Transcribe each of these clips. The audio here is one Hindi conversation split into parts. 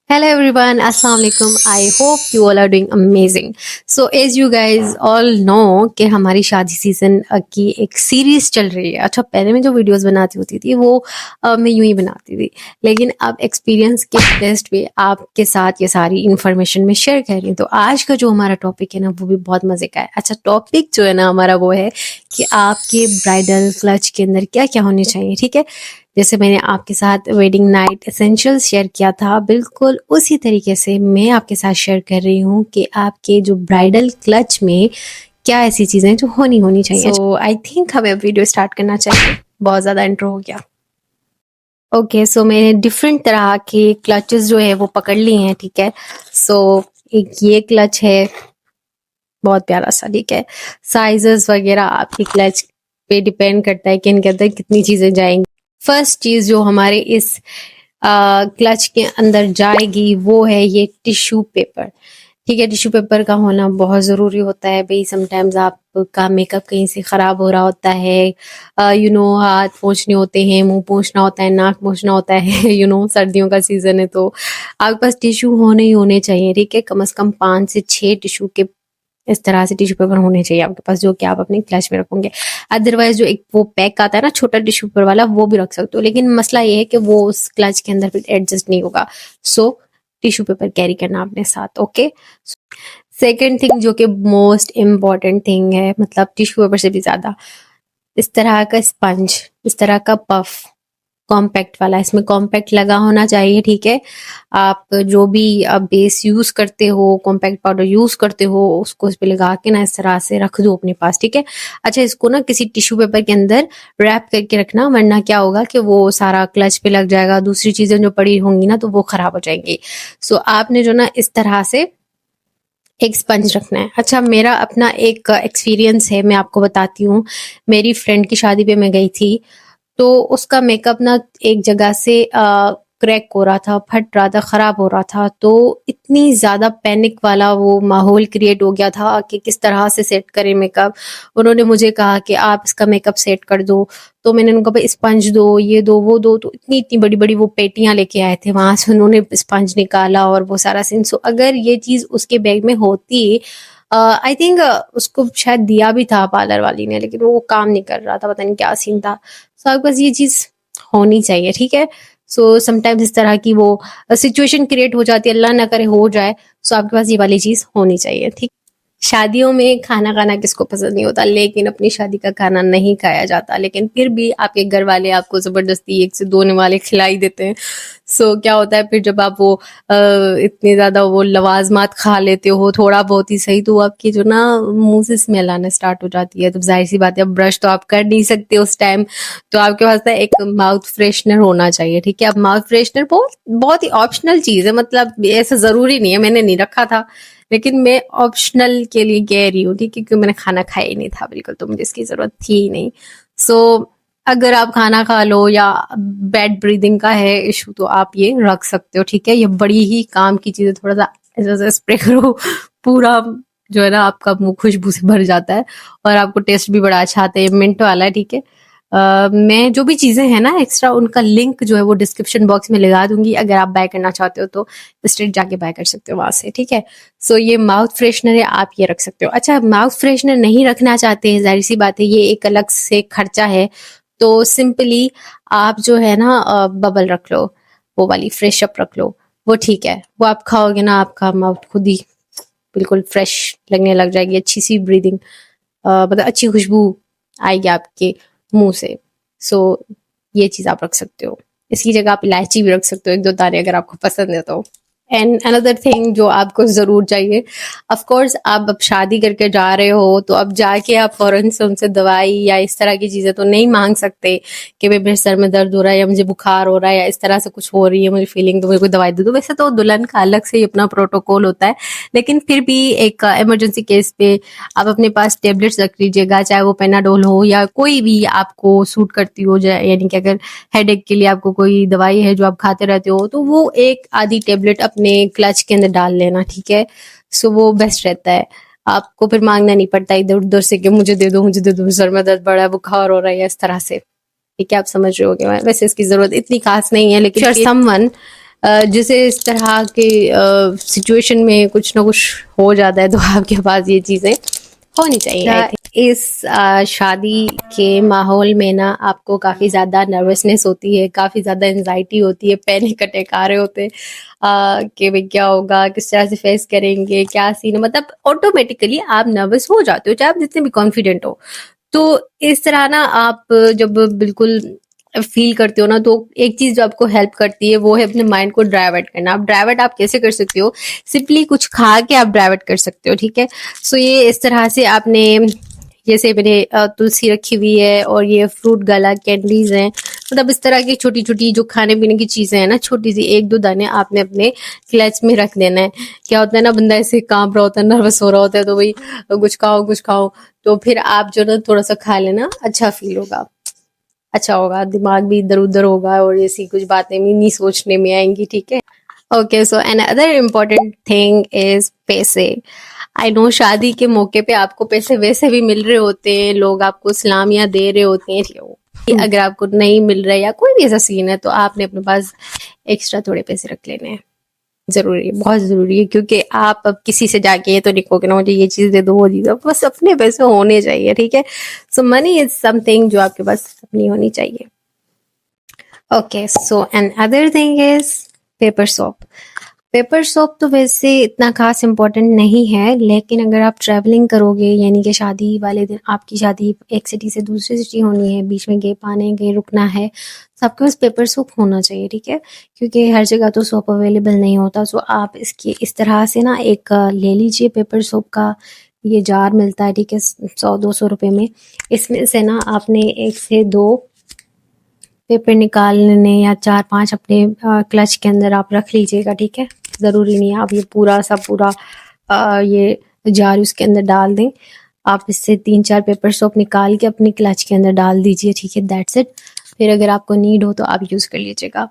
Hello everyone, Assalamu alaikum. I hope you all are doing amazing. So as you guys all know कि हमारी शादी सीजन की एक सीरीज चल रही है। अच्छा, पहले मैं जो वीडियोस बनाती होती थी वो मैं यूं ही बनाती थी, लेकिन अब एक्सपीरियंस के टेस्ट पे आपके साथ ये सारी इन्फॉर्मेशन में शेयर कर रही हूँ। तो आज का जो हमारा टॉपिक है ना वो भी बहुत मजे का है। अच्छा, टॉपिक जो है ना हमारा वो है कि आपके ब्राइडल क्लच के अंदर क्या क्या होने चाहिए। ठीक है, जैसे मैंने आपके साथ वेडिंग नाइट एसेंशियल्स शेयर किया था, बिल्कुल उसी तरीके से मैं आपके साथ शेयर कर रही हूँ कि आपके जो ब्राइडल क्लच में क्या ऐसी चीजें जो होनी होनी चाहिए। सो आई थिंक हमें वीडियो स्टार्ट करना चाहिए। बहुत ज्यादा इंट्रो हो गया। ओके, सो मैंने डिफरेंट तरह के क्लचेस जो है वो पकड़ लिए हैं। ठीक है, सो एक ये क्लच है, बहुत प्यारा सा। ठीक है, साइजेस वगैरह आपकी क्लच पे डिपेंड करता है कि इनके अंदर कितनी चीजें जाएंगी। फर्स्ट चीज जो हमारे इस क्लच के अंदर जाएगी वो है ये टिश्यू पेपर। ठीक है, टिश्यू पेपर का होना बहुत ज़रूरी होता है भाई। समटाइम्स आपका मेकअप कहीं से ख़राब हो रहा होता है, हाथ पोंछने होते हैं, मुंह पोंछना होता है, नाक पोंछना होता है। सर्दियों का सीज़न है तो आपके पास टिश्यू होने ही होने चाहिए। ठीक है, कम से कम 5 से 6 टिश्यू के इस तरह से टिश्यू पेपर होने चाहिए आपके पास, जो कि आप अपने क्लच में रखोगे। अदरवाइज जो एक वो पैक आता है ना छोटा टिश्यू पेपर वाला, वो भी रख सकते हो, लेकिन मसला ये है कि वो उस क्लच के अंदर फिर एडजस्ट नहीं होगा। सो टिश्यू पेपर कैरी करना अपने साथ। ओके, सेकेंड थिंग जो कि मोस्ट इम्पॉर्टेंट थिंग है, मतलब टिश्यू पेपर से भी ज्यादा, इस तरह का स्पंज, इस तरह का पफ, कॉम्पैक्ट वाला, इसमें कॉम्पैक्ट लगा होना चाहिए। ठीक है, आप जो भी बेस यूज करते हो, कॉम्पैक्ट पाउडर यूज करते हो, उसको इस पे लगा के ना इस तरह से रख दो अपने पास। ठीक है, अच्छा, इसको ना किसी टिश्यू पेपर के अंदर रैप करके रखना, वरना क्या होगा कि वो सारा क्लच पे लग जाएगा, दूसरी चीजें जो पड़ी होंगी ना तो वो खराब हो जाएंगी। सो आपने जो ना इस तरह से एक स्पंज रखना है। अच्छा, मेरा अपना एक एक्सपीरियंस है, मैं आपको बताती हूँ। मेरी फ्रेंड की शादी पे मैं गई थी, तो उसका मेकअप ना एक जगह से क्रैक हो रहा था, फट रहा था, खराब हो रहा था। तो इतनी ज्यादा पैनिक वाला वो माहौल क्रिएट हो गया था कि किस तरह से सेट करें मेकअप। उन्होंने मुझे कहा कि आप इसका मेकअप सेट कर दो, तो मैंने उनको कहा स्पंज दो, ये दो, वो दो। तो इतनी इतनी बड़ी बड़ी वो पेटियां लेके आए थे, वहां से उन्होंने स्पंज निकाला और वो सारा सीन। सो अगर ये चीज उसके बैग में होती, आई थिंक उसको शायद दिया भी था पार्लर वाली ने, लेकिन वो काम नहीं कर रहा था, पता नहीं क्या सीन था। सो आपके पास ये चीज होनी चाहिए। ठीक है, सो समटाइम्स इस तरह की वो सिचुएशन क्रिएट हो जाती है, अल्लाह ना करे हो जाए, सो आपके पास ये वाली चीज होनी चाहिए। ठीक, शादियों में खाना खाना किसको पसंद नहीं होता, लेकिन अपनी शादी का खाना नहीं खाया जाता, लेकिन फिर भी आपके घर वाले आपको जबरदस्ती 1 से 2 निवाले खिला ही देते हैं। सो क्या होता है फिर जब आप वो इतनी ज्यादा वो लवाजमात खा लेते हो, थोड़ा बहुत ही सही, तो आपकी जो ना मुंह से स्मेल आना स्टार्ट हो जाती है। तो जाहिर सी बात है, अब ब्रश तो आप कर नहीं सकते उस टाइम, तो आपके पास ना एक माउथ फ्रेशनर होना चाहिए। ठीक है, अब माउथ फ्रेशनर बहुत बहुत ही ऑप्शनल चीज है, मतलब ऐसा जरूरी नहीं है, मैंने नहीं रखा था, लेकिन मैं ऑप्शनल के लिए कह रही हूँ। ठीक है, क्योंकि मैंने खाना खाया ही नहीं था बिल्कुल, तो मुझे इसकी जरूरत थी ही नहीं। सो अगर आप खाना खा लो या बैड ब्रीदिंग का है इशू, तो आप ये रख सकते हो। ठीक है, ये बड़ी ही काम की चीज है। थोड़ा सा ऐसा स्प्रे करो, पूरा जो है ना आपका मुंह खुशबू से भर जाता है, और आपको टेस्ट भी बड़ा अच्छा आता है। मिंट वाला है। ठीक है, मैं जो भी चीजें हैं ना एक्स्ट्रा, उनका लिंक जो है वो डिस्क्रिप्शन बॉक्स में लगा दूंगी, अगर आप बाय करना चाहते हो तो स्ट्रेट जाके बाय कर सकते हो वहां से। ठीक है, सो ये माउथ फ्रेशनर है, आप ये रख सकते हो। अच्छा, माउथ फ्रेशनर नहीं रखना चाहते हैं, जाहिर सी बात है ये एक अलग से खर्चा है, तो सिंपली आप जो है ना बबल रख लो, वो वाली फ्रेश अप रख लो, वो ठीक है। वो आप खाओगे ना, आपका माउथ खुद ही बिल्कुल फ्रेश लगने लग जाएगी, अच्छी सी ब्रीदिंग, मतलब अच्छी खुशबू आएगी आपके मुंह से। सो ये चीज आप रख सकते हो। इसकी जगह आप इलायची भी रख सकते हो, 1-2 दाने, अगर आपको पसंद है तो। एंड अनदर थिंग जो आपको जरूर चाहिए, ऑफ कोर्स आप अब शादी करके जा रहे हो, तो अब जाके आप फौरन से उनसे दवाई या इस तरह की चीजें तो नहीं मांग सकते कि भाई मेरे सर में दर्द हो रहा है, या मुझे बुखार हो रहा है, या इस तरह से कुछ हो रही है मुझे फीलिंग, तो मुझे कोई दवाई दे दो। वैसे तो दुल्हन का अलग से ही अपना प्रोटोकॉल होता है, लेकिन फिर भी एक इमरजेंसी केस पे आप अपने पास टेबलेट्स रख लीजिएगा, चाहे वो पेनाडोल हो या कोई भी आपको सूट करती हो जाए। यानी कि अगर हेडेक के लिए आपको कोई दवाई है जो आप खाते रहते हो, तो वो एक आधी टेबलेट अपने क्लच के अंदर डाल लेना। ठीक है, सो वो बेस्ट रहता है, आपको फिर मांगना नहीं पड़ता इधर उधर से कि मुझे दे दो, मुझे दे दो, सर में दर्द बड़ा है, बुखार हो रहा है, या इस तरह से। ठीक है, आप समझ रहे होगे। वैसे इसकी जरूरत इतनी खास नहीं है, लेकिन समवन जैसे इस तरह के सिचुएशन में कुछ ना कुछ हो जाता है, तो आपके पास ये चीज़ें होनी चाहिए। I think इस शादी के माहौल में ना आपको काफ़ी ज़्यादा नर्वसनेस होती है, काफ़ी ज़्यादा एंजाइटी होती है, पैनिक अटैक आ रहे होते हैं कि भाई क्या होगा, किस तरह से फेस करेंगे, क्या सीन है, मतलब ऑटोमेटिकली आप नर्वस हो जाते हो, चाहे आप जितने भी कॉन्फिडेंट हो। तो इस तरह ना आप जब बिल्कुल फील करते हो ना, तो एक चीज जो आपको हेल्प करती है वो है अपने माइंड को डाइवर्ट करना। आप डाइवर्ट आप कैसे कर सकते हो? सिंपली कुछ खा के आप डाइवर्ट कर सकते हो, ठीक है। सो ये इस तरह से आपने, जैसे मैंने तुलसी रखी हुई है और ये फ्रूट गला कैंडीज हैं, मतलब इस तरह की छोटी छोटी जो खाने पीने की चीजें हैं ना, छोटी सी एक दो दाने आपने अपने क्लच में रख देना है। क्या होता है ना, बंदा ऐसे कांप रहा होता है, नर्वस हो रहा होता है, तो भाई कुछ खाओ कुछ खाओ, तो फिर आप जो ना थोड़ा सा खा लेना, अच्छा फील होगा, अच्छा होगा, दिमाग भी इधर उधर होगा और ऐसी कुछ बातें भी नहीं सोचने में आएंगी, ठीक है। Okay, so another important thing is पैसे। आई नो शादी के मौके पे आपको पैसे वैसे भी मिल रहे होते हैं, लोग आपको सलामियां दे रहे होते हैं, अगर आपको नहीं मिल रहा है या कोई भी ऐसा सीन है, तो आपने अपने पास एक्स्ट्रा थोड़े पैसे रख लेने हैं। जरूरी है, बहुत जरूरी है, क्योंकि आप अब किसी से जाके ये तो नहीं कहोगे ना मुझे ये चीज दे दो वो दे दो, बस अपने पैसे होने चाहिए, ठीक है। सो मनी इज समथिंग जो आपके पास अपनी होनी चाहिए। Okay, so and other thing is paper soap. Paper soap तो वैसे इतना खास इम्पोर्टेंट नहीं है, लेकिन अगर आप ट्रैवलिंग करोगे, यानी कि शादी वाले दिन आपकी शादी एक सिटी से दूसरी सिटी होनी है, बीच में गैप आने गए रुकना है, तो आपके पास पेपर सोप होना चाहिए, ठीक है। क्योंकि हर जगह तो सोप अवेलेबल नहीं होता। सो आप इसकी इस तरह से ना एक ले लीजिए पेपर सोप का, ये जार मिलता है, ठीक है, 100-200 रुपये में। इसमें से ना आपने 1 से 2 पेपर निकालने या 4-5 अपने क्लच के अंदर आप रख लीजिएगा, ठीक है। ज़रूरी नहीं है आप ये पूरा सा पूरा ये जार उसके अंदर डाल दें। आप इससे 3-4 पेपर सोप निकाल के अपने क्लच के अंदर डाल दीजिए, ठीक है, दैट्स इट। फिर अगर आपको नीड हो तो आप यूज़ कर लीजिएगा।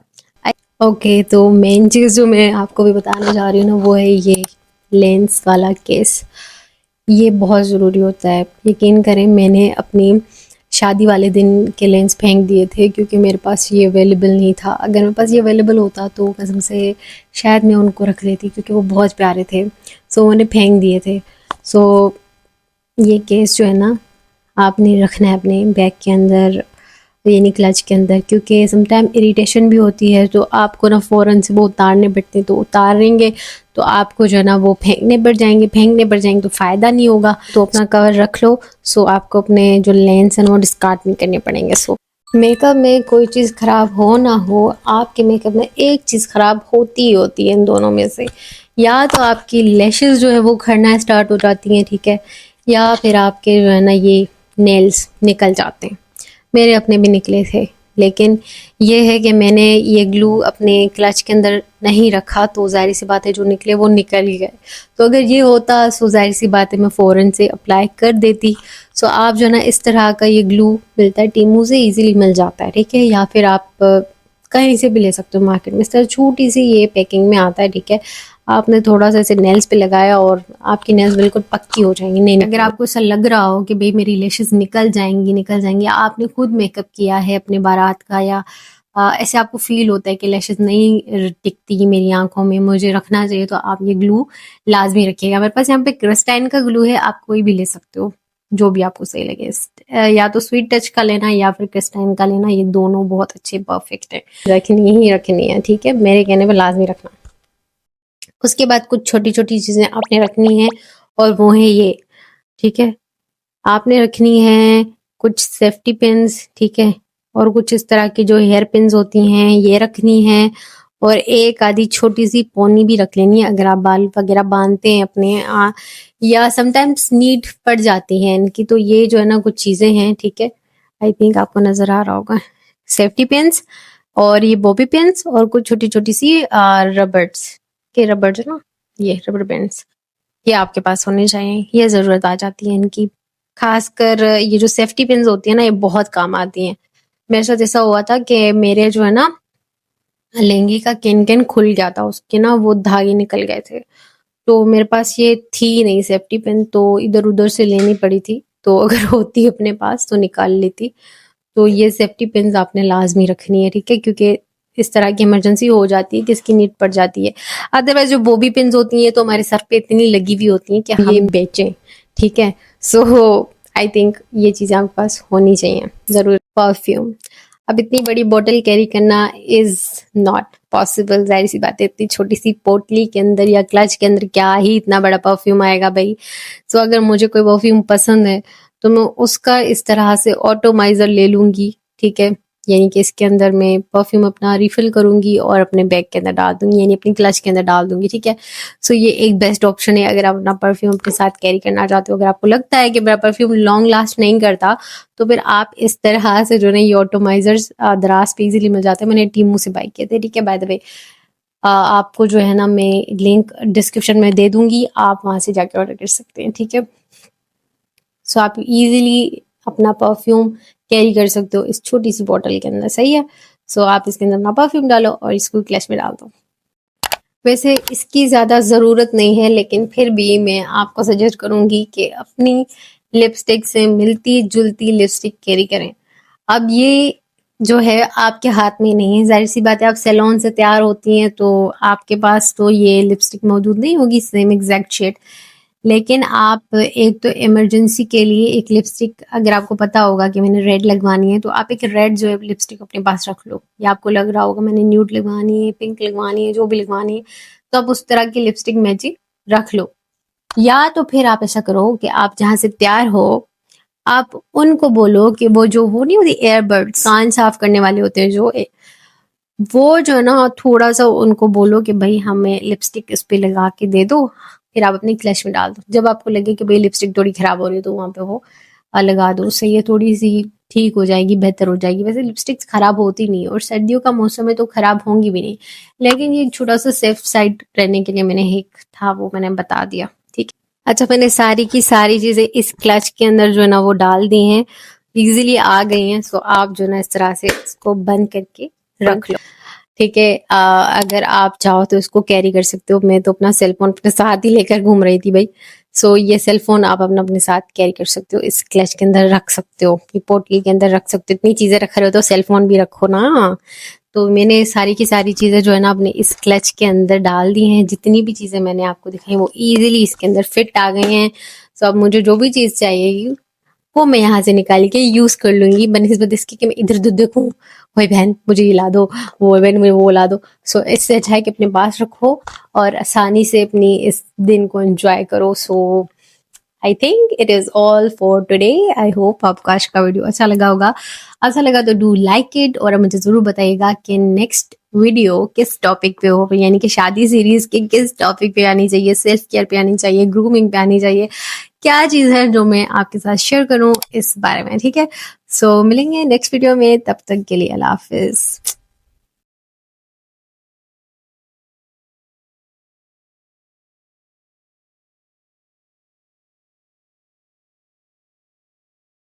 ओके, तो मेन चीज़ जो मैं आपको भी बताने जा रही हूँ ना, वो है ये लेंस वाला केस। ये बहुत ज़रूरी होता है। यकीन करें, मैंने अपनी शादी वाले दिन के लेंस फेंक दिए थे, क्योंकि मेरे पास ये अवेलेबल नहीं था। अगर मेरे पास ये अवेलेबल होता तो कसम से शायद मैं उनको रख लेती, क्योंकि वो बहुत प्यारे थे। सो मैंने फेंक दिए थे। सो ये केस जो है ना, आपने रखना है अपने बैग के अंदर, यानी क्लच के अंदर, क्योंकि समटाइम इरिटेशन भी होती है, तो आपको ना फ़ौरन से वो उतारने पड़ते हैं। तो उतारेंगे तो आपको जो है ना वो फेंकने पड़ जाएंगे तो फ़ायदा नहीं होगा। तो अपना कवर रख लो। सो आपको अपने जो लेंस हैं वो डिस्कार्ड नहीं करने पड़ेंगे। सो मेकअप में कोई चीज़ ख़राब हो ना हो, आपके मेकअप में एक चीज़ ख़राब होती ही होती है इन दोनों में से। या तो आपकी लैशेज़ जो है वो खड़ना स्टार्ट हो जाती हैं, ठीक है, या फिर आपके जो है ना ये नेल्स निकल जाते हैं। मेरे अपने भी निकले थे, लेकिन ये है कि मैंने ये ग्लू अपने क्लच के अंदर नहीं रखा, तो ज़ाहिर सी बात है जो निकले वो निकल ही गए। तो अगर ये होता, सो ज़ाहिर सी बात है मैं फ़ौरन से अप्लाई कर देती। सो आप जो है ना इस तरह का ये ग्लू मिलता है टीमू से, ईज़िली मिल जाता है, ठीक है, या फिर आप कहीं से भी ले सकते हो मार्केट में। इस तरह छोटी सी ये पैकिंग में आता है, ठीक है। आपने थोड़ा सा ऐसे नेल्स पे लगाया और आपकी नेल्स बिल्कुल पक्की हो जाएंगी। नहीं, अगर आपको ऐसा लग रहा हो कि भाई मेरी लैशेस निकल जाएंगी, आपने खुद मेकअप किया है अपने बारात का, या ऐसे आपको फील होता है कि लैशेस नहीं टिकती मेरी आंखों में, मुझे रखना चाहिए, तो आप ये ग्लू लाजमी रखिएगा। मेरे पास यहाँ पे क्रिस्टाइन का ग्लू है, आप कोई भी ले सकते हो, जो भी आपको सही लगे। या तो स्वीट टच का लेना या फिर क्रिस्टाइन का लेना, ये दोनों बहुत अच्छे परफेक्ट है। रखनी ही रखनी है, ठीक है, मेरे कहने पर लाजमी रखना। उसके बाद कुछ छोटी छोटी चीज़ें आपने रखनी है, और वो है ये, ठीक है, आपने रखनी है कुछ सेफ्टी पिन्स, ठीक है, और कुछ इस तरह की जो हेयर पिन्स होती हैं ये रखनी है, और एक आधी छोटी सी पोनी भी रख लेनी है अगर आप बाल वगैरह बांधते हैं अपने, या समटाइम्स नीड पड़ जाती है इनकी। तो ये जो है ना कुछ चीज़ें हैं, ठीक है, आई थिंक आपको नज़र आ रहा होगा। सेफ्टी पिन्स और ये बॉबी पिन्स और कुछ छोटी छोटी सी रबर्स के रबड़ ना, ये रबर बैंड्स, ये आपके पास होने चाहिए। ये ज़रूरत आ जाती है इनकी, खासकर ये जो सेफ्टी पिन्स होती है ना, ये बहुत काम आती हैं। मेरे साथ ऐसा हुआ था कि मेरे जो है ना लहंगे का कैन कैन खुल गया था, उसके ना वो धागे निकल गए थे। तो मेरे पास ये थी नहीं सेफ्टी पिन, तो इधर उधर से लेनी पड़ी थी। तो अगर होती अपने पास तो निकाल लेती। तो ये सेफ्टी पिन्स आपने लाजमी रखनी है, ठीक है, क्योंकि इस तरह की इमरजेंसी हो जाती है कि इसकी नीड पड़ जाती है। अदरवाइज जो बॉबी पिन्स होती हैं तो हमारे सर पे इतनी लगी हुई होती हैं कि हम ये बेचें, ठीक है। सो आई थिंक ये चीज़ें आपके पास होनी चाहिए ज़रूर। परफ्यूम, अब इतनी बड़ी बोतल कैरी करना इज नॉट पॉसिबल, जाहिर सी बात है, इतनी छोटी सी पोटली के अंदर या क्लच के अंदर क्या ही इतना बड़ा परफ्यूम आएगा भाई। सो अगर मुझे कोई परफ्यूम पसंद है तो मैं उसका इस तरह से ऑटोमाइजर ले लूंगी, ठीक है, यानी कि इसके अंदर मैं परफ्यूम अपना रिफिल करूंगी और अपने बैग के अंदर डाल दूंगी, यानी अपनी क्लच के अंदर डाल दूंगी, ठीक है। सो ये एक बेस्ट ऑप्शन है अगर आप अपना परफ्यूम अपने साथ कैरी करना चाहते हो। अगर आपको लगता है कि मेरा परफ्यूम लॉन्ग लास्ट नहीं करता तो फिर आप इस तरह से जो है ये ऑटोमाइजर्स दराज पे इजीली मिल जाते हैं। मैंने टीमू से बाय किए थे, ठीक है। बाय द वे आपको जो है ना मैं लिंक डिस्क्रिप्शन में दे दूंगी, आप वहां से जाके ऑर्डर कर सकते हैं, ठीक है। सो आप इजीली अपना परफ्यूम कैरी कर सकते हो इस छोटी सी बॉटल के अंदर, सही है। सो आप इसके अंदर अपना परफ्यूम डालो और इसको क्लच में डाल दो। वैसे इसकी ज़्यादा ज़रूरत नहीं है, लेकिन फिर भी मैं आपको सजेस्ट करूंगी कि अपनी लिपस्टिक से मिलती जुलती लिपस्टिक कैरी करें। अब ये जो है आपके हाथ में नहीं है, जाहिर सी बात है, आप सैलून से तैयार होती हैं तो आपके पास तो ये लिपस्टिक मौजूद नहीं होगी सेम एग्जैक्ट शेड। लेकिन आप एक तो इमरजेंसी के लिए एक लिपस्टिक, अगर आपको पता होगा कि मैंने रेड लगवानी है तो आप एक रेड जो है लिपस्टिक अपने पास रख लो, या आपको लग रहा होगा मैंने न्यूड लगवानी है, पिंक लगवानी है, जो भी लगवानी है, तो आप उस तरह की लिपस्टिक मैचिंग रख लो। या तो फिर आप ऐसा करो कि आप जहाँ से तैयार हो आप उनको बोलो कि वो नहीं होती एयरबड्स, कान साफ करने वाले होते हैं जो वो जो है ना थोड़ा सा उनको बोलो कि भाई हमें लिपस्टिक इस पे लगा के दे दो, फिर आप अपनी क्लच में डाल दो। जब आपको लगे कि भाई लिपस्टिक थोड़ी खराब हो रही है तो वहां पे वो लगा दो, उससे ये थोड़ी सी ठीक हो जाएगी, बेहतर हो जाएगी। वैसे लिपस्टिक्स खराब होती नहीं और सर्दियों का मौसम है तो खराब होंगी भी नहीं, लेकिन ये छोटा सा सेफ साइड रहने के लिए मैंने एक था वो मैंने बता दिया, ठीक है। अच्छा, मैंने सारी की सारी चीजें इस क्लच के अंदर जो है ना वो डाल दी हैं, इजीली आ गई हैं। सो आप जो ना इस तरह से इसको बंद करके रख लो, ठीक है। अगर आप चाहो तो इसको कैरी कर सकते हो। मैं तो अपना सेल फोन अपने साथ ही लेकर घूम रही थी भाई। सो ये सेल फोन आप अपना अपने साथ कैरी कर सकते हो, इस क्लच के अंदर रख सकते हो, ये पोटली के अंदर रख सकते हो। इतनी चीजें रख रहे हो तो सेल फोन भी रखो ना। तो मैंने सारी की सारी चीजें जो है ना अपने इस क्लच के अंदर डाल दी हैं। जितनी भी चीजें मैंने आपको दिखाई वो इजीली इसके अंदर फिट आ गई हैं। सो अब मुझे जो भी चीज चाहिए वो मैं यहाँ से निकाल के यूज कर लूंगी, बनिस्बत इसकी कि मैं इधर उधर देखूं, वही बहन मुझे ये ला दो, वो बहन मुझे वो ला दो। सो इससे अच्छा है कि अपने पास रखो और आसानी से अपनी इस दिन को एंजॉय करो। So I think it is all for today. I hope आपको आज का वीडियो अच्छा लगा होगा। अच्छा लगा तो डू लाइक इट और मुझे जरूर बताइएगा कि नेक्स्ट वीडियो किस टॉपिक पे हो, यानी कि शादी सीरीज के किस टॉपिक पे आनी चाहिए, सेल्फ केयर पे आनी चाहिए, ग्रूमिंग पे आनी चाहिए, क्या चीज है जो मैं आपके साथ शेयर करूं इस बारे में, ठीक है। सो मिलेंगे नेक्स्ट वीडियो में, तब तक के लिए अल्लाह हाफिज।